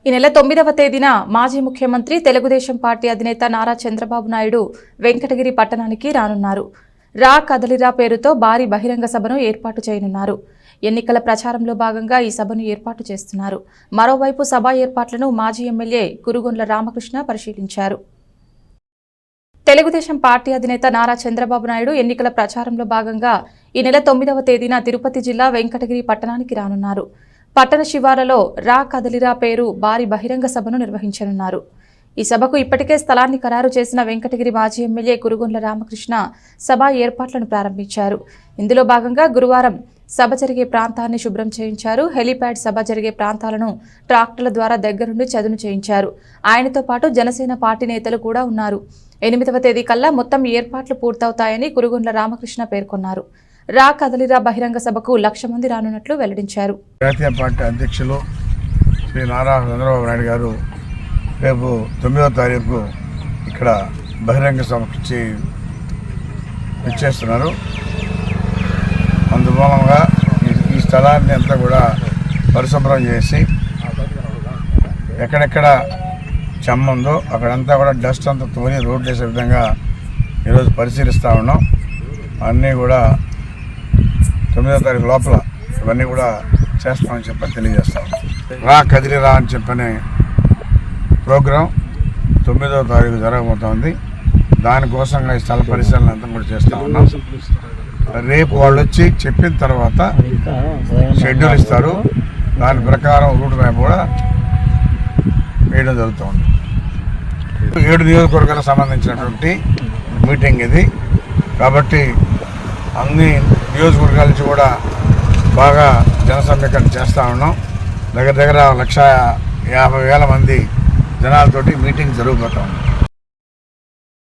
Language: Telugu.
ఈ నెల 9వ తేదీన మాజీ ముఖ్యమంత్రి తెలుగుదేశం పార్టీ అధినేత నారా చంద్రబాబు నాయుడు వెంకటగిరి పట్టణానికి రానున్నారు. రా కదలిరా పేరుతో భారీ బహిరంగ సభను ఏర్పాటు చేయనున్నారు. ఎన్నికల ప్రచారంలో భాగంగా ఈ సభను ఏర్పాటు చేస్తున్నారు. మరోవైపు సభ ఏర్పాట్లను మాజీ ఎమ్మెల్యే కురుగొండ్ల రామకృష్ణ పరిశీలించారు. తెలుగుదేశం పార్టీ అధినేత నారా చంద్రబాబు నాయుడు ఎన్నికల ప్రచారంలో భాగంగా ఈ నెల 9వ తేదీన తిరుపతి జిల్లా వెంకటగిరి పట్టణానికి రానున్నారు. పట్టణ శివారులో రా కదలిరా పేరు భారీ బహిరంగ సభను నిర్వహించనున్నారు. ఈ సభకు ఇప్పటికే స్థలాన్ని ఖరారు చేసిన వెంకటగిరి మాజీ ఎమ్మెల్యే కురుగొండ్ల రామకృష్ణ సభ ఏర్పాట్లను ప్రారంభించారు. ఇందులో భాగంగా గురువారం సభ జరిగే ప్రాంతాన్ని శుభ్రం చేయించారు. హెలీప్యాడ్ సభ జరిగే ప్రాంతాలను ట్రాక్టర్ల ద్వారా దగ్గరుండి చదును చేయించారు. ఆయనతో పాటు జనసేన పార్టీ నేతలు కూడా ఉన్నారు. 8వ తేదీ కల్లా మొత్తం ఏర్పాట్లు పూర్తవుతాయని కురుగొండ్ల రామకృష్ణ పేర్కొన్నారు. రా కదలిరా బహిరంగ సభకు 1,00,000 మంది రానున్నట్లు వెల్లడించారు. జాతీయ పార్టీ అధ్యక్షులు శ్రీ నారా చంద్రబాబు నాయుడు గారు రేపు 9వ తారీఖు ఇక్కడ బహిరంగ సభకి ఇచ్చేస్తున్నారు. అందుమూలంగా ఈ స్థలాన్ని అంతా కూడా పరిశుభ్రం చేసి ఎక్కడెక్కడ చెమ్మ ఉందో అక్కడంతా కూడా డస్ట్ అంతా తోలి రోడ్లు వేసే విధంగా ఈరోజు పరిశీలిస్తూ ఉన్నాం. అన్నీ కూడా 9వ తారీఖు లోపల ఇవన్నీ కూడా చేస్తామని చెప్పి తెలియజేస్తాం. రా కదిలిరా అని చెప్పనే ప్రోగ్రాం 9వ తారీఖు జరగబోతోంది. దానికోసంగా ఈ స్థల పరిశీలన అంతా కూడా చేస్తూ ఉన్నాం. రేపు వాళ్ళు వచ్చి చెప్పిన తర్వాత షెడ్యూల్ ఇస్తారు. దాని ప్రకారం రూట్ మ్యాప్ కూడా వేయడం జరుగుతుంది. 7 నియోజకవర్గాలకు సంబంధించినటువంటి మీటింగ్ ఇది. కాబట్టి అన్ని నియోజకవర్గాల నుంచి కూడా బాగా జనసమీకరణ చేస్తూ ఉన్నాం. దగ్గర 1,50,000 మంది జనాలతోటి మీటింగ్ జరగబోతా ఉంది.